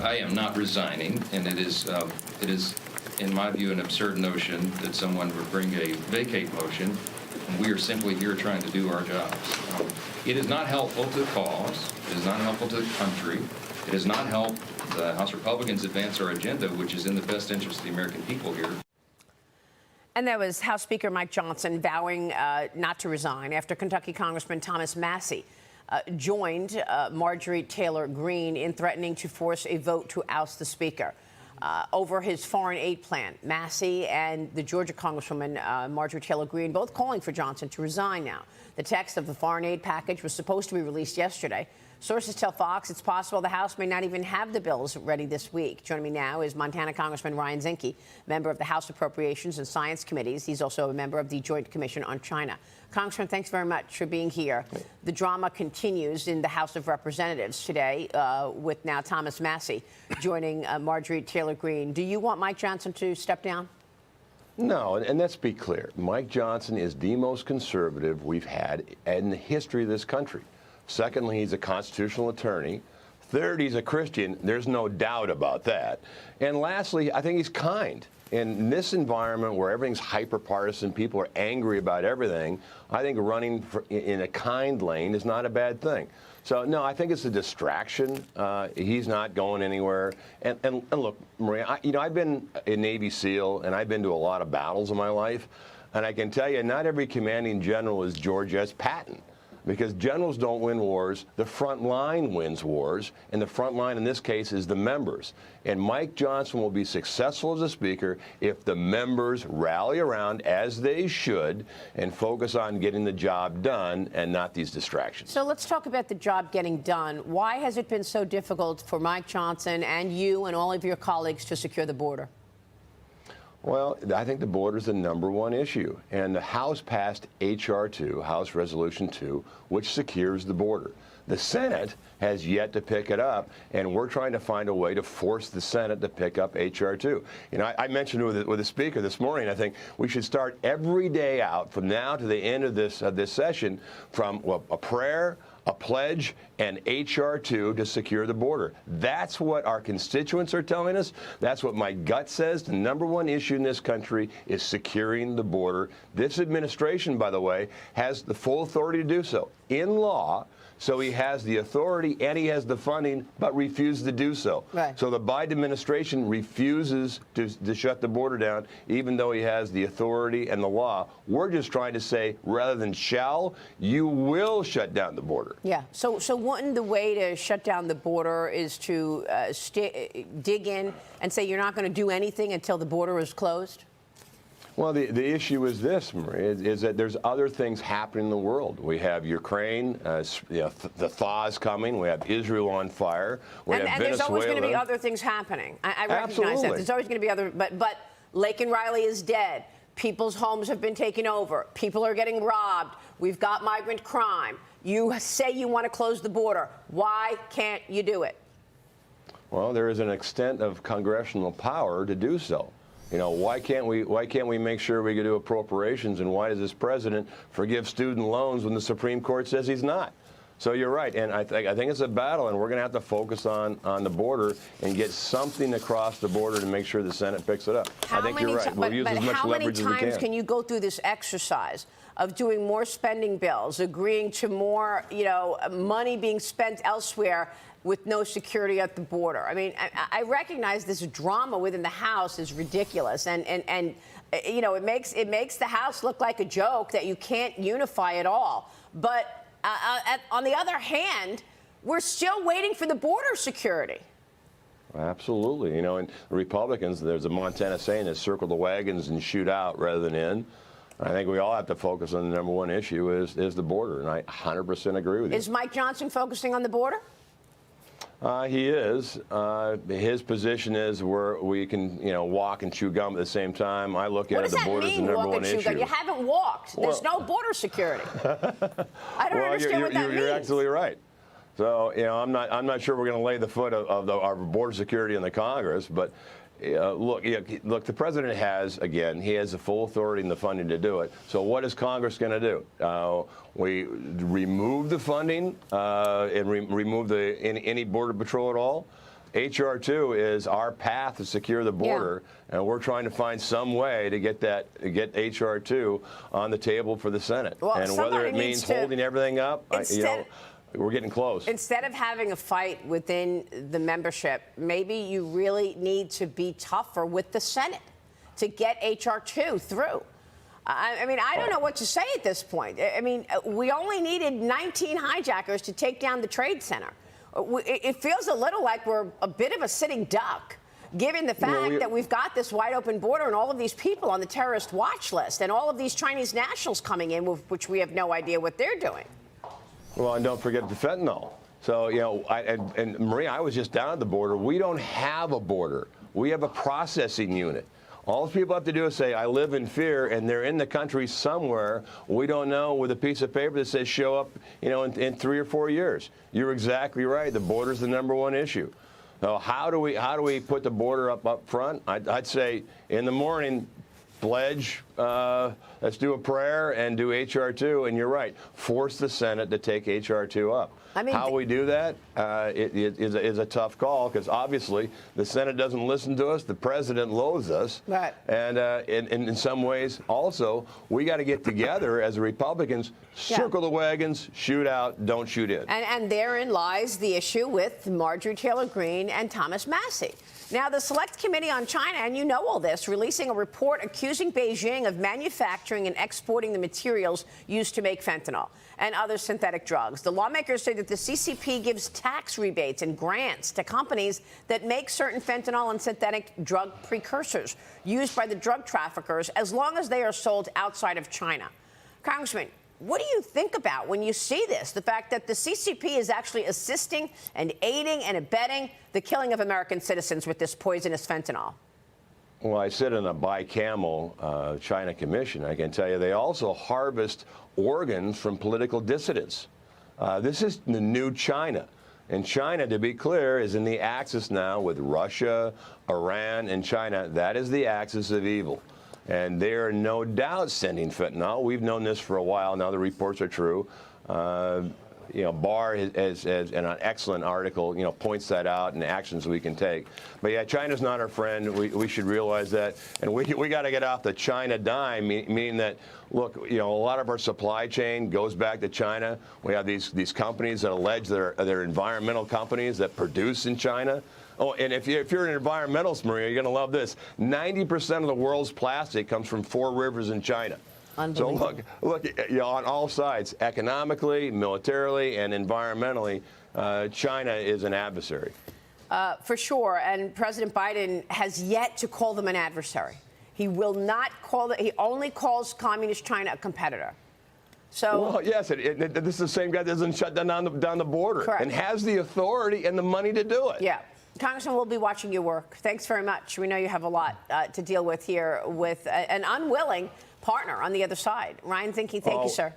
I am not resigning, and it is, in my view, an absurd notion that someone would bring a vacate motion, and we are simply here trying to do our jobs. It is not helpful to the cause. It is not helpful to the country. It does not help the House Republicans advance our agenda, which is in the best interest of the American people here. And that was House Speaker Mike Johnson vowing not to resign after Kentucky Congressman Thomas Massie joined Marjorie Taylor Greene in threatening to force a vote to oust the Speaker over his foreign aid plan. Massie and the Georgia Congresswoman Marjorie Taylor Greene both calling for Johnson to resign now. The text of the foreign aid package was supposed to be released yesterday. Sources tell Fox it's possible the House may not even have the bills ready this week. Joining me now is Montana Congressman Ryan Zinke, member of the House Appropriations and Science Committees. He's also a member of the Joint Commission on China. Congressman, thanks very much for being here. The drama continues in the House of Representatives today with now Thomas Massie joining Marjorie Taylor Greene. Do you want Mike Johnson to step down? No, and let's be clear. Mike Johnson is the most conservative we've had in the history of this country. Secondly, he's a constitutional attorney. Third, he's a Christian. There's no doubt about that. And lastly, I think he's kind. In this environment where everything's hyper-partisan, people are angry about everything, I think running in a kind lane is not a bad thing. So, no, I think it's a distraction. He's not going anywhere. And look, Maria, I've been a Navy SEAL, and I've been to a lot of battles in my life. And I can tell you, not every commanding general is George S. Patton. Because generals don't win wars, the front line wins wars, and the front line in this case is the members. And Mike Johnson will be successful as a speaker if the members rally around, as they should, and focus on getting the job done and not these distractions. So let's talk about the job getting done. Why has it been so difficult for Mike Johnson and you and all of your colleagues to secure the border? Well, I think the border is the #1 issue, and the House passed H.R. 2, House Resolution 2, which secures the border. The Senate has yet to pick it up, and we're trying to find a way to force the Senate to pick up H.R. 2. You know, I mentioned with the Speaker this morning, I think we should start every day out from now to the end of this session from a prayer, a pledge, and H.R. 2 to secure the border. That's what our constituents are telling us. That's what my gut says. The #1 issue in this country is securing the border. This administration, by the way, has the full authority to do so in law. So he has the authority and he has the funding, but refuses to do so. Right. So the Biden administration refuses to shut the border down, even though he has the authority and the law. We're just trying to say, rather than shall, you will shut down the border. Yeah. So wouldn't the way to shut down the border is to dig in and say you're not going to do anything until the border is closed? Well, the issue is this, Maria, is that there's other things happening in the world. We have Ukraine, the thaw is coming. We have Israel on fire. We have Venezuela. There's always going to be other things happening. I recognize that. There's always going to be other, but Laken Riley is dead. People's homes have been taken over. People are getting robbed. We've got migrant crime. You say you want to close the border. Why can't you do it? Well, there is an extent of congressional power to do so. You know, why can't we make sure we can do appropriations, and why does this president forgive student loans when the Supreme Court says he's not? So you're right, and I think it's a battle, and we're going to have to focus on the border and get something across the border to make sure the Senate picks it up. I think you're right. We'll use as much leverage as we can. How many times can you go through this exercise of doing more spending bills, agreeing to more, money being spent elsewhere, with no security at the border? I mean, I recognize this drama within the House is ridiculous, and it makes the House look like a joke that you can't unify at all. But on the other hand, we're still waiting for the border security. Absolutely. And the Republicans, there's a Montana saying is circle the wagons and shoot out rather than in. I think we all have to focus on the #1 issue is the border, and I 100% agree with you. Is Mike Johnson focusing on the border? He is. His position is where we can, walk and chew gum at the same time. I look at the border as the #1 issue. You haven't walked. There's no border security. I don't understand what that means. You're absolutely right. So, I'm not sure we're going to lay the foot of our border security in the Congress, but look, the president he has the full authority and the funding to do it. So what is Congress going to do? We remove the funding and remove any border patrol at all. H.R. 2 is our path to secure the border, and we're trying to find some way to get H.R. 2 on the table for the Senate. Well, and whether it means holding everything up, we're getting close. Instead of having a fight within the membership, maybe you really need to be tougher with the Senate to get H.R. 2 through. I mean, I don't know what to say at this point. I mean, we only needed 19 hijackers to take down the Trade Center. It feels a little like we're a bit of a sitting duck, given the fact that we've got this wide open border and all of these people on the terrorist watch list and all of these Chinese nationals coming in, which we have no idea what they're doing. Well, and don't forget the fentanyl. So, you know, and Maria, I was just down at the border. We don't have a border. We have a processing unit. All people have to do is say, I live in fear, and they're in the country somewhere. We don't know, with a piece of paper that says show up, you know, in 3 or 4 years. You're exactly right. The border's the #1 issue. So how do we put the border up front? I'd say in the morning, pledge, let's do a prayer and do H.R. 2. And you're right, force the Senate to take H.R. 2 up. I mean, how we do that is a tough call, because obviously the Senate doesn't listen to us. The president loathes us. Right. And in some ways, also, we got to get together as Republicans, circle the wagons, shoot out, don't shoot in. And therein lies the issue with Marjorie Taylor Greene and Thomas Massie. Now, the Select Committee on China, and you know all this, releasing a report accusing Beijing of manufacturing and exporting the materials used to make fentanyl and other synthetic drugs. The lawmakers say that the CCP gives tax rebates and grants to companies that make certain fentanyl and synthetic drug precursors used by the drug traffickers, as long as they are sold outside of China. Congressman, what do you think about when you see this, the fact that the CCP is actually assisting and aiding and abetting the killing of American citizens with this poisonous fentanyl? Well, I sit in a bicameral China commission. I can tell you they also harvest organs from political dissidents. This is the new China. And China, to be clear, is in the axis now with Russia, Iran, and China. That is the axis of evil. And they are no doubt sending fentanyl. We've known this for a while now. The reports are true. You know, Barr has in an excellent article, you know, points that out and actions we can take. But yeah, China's not our friend. We should realize that, and we got to get off the China dime, meaning that, look, you know, a lot of our supply chain goes back to China. We have these companies that allege they're environmental companies that produce in China. Oh, and if you're an environmentalist, Maria, you're going to love this. 90% of the world's plastic comes from 4 rivers in China. So look, you know, on all sides, economically, militarily, and environmentally, China is an adversary. For sure, and President Biden has yet to call them an adversary. He will not call it. He only calls Communist China a competitor. So, well, yes, this is the same guy that doesn't shut down the border. Correct. And has the authority and the money to do it. Yeah. Congressman, we'll be watching your work. Thanks very much. We know you have a lot to deal with here with an unwilling partner on the other side. Ryan Zinke, thank you, sir.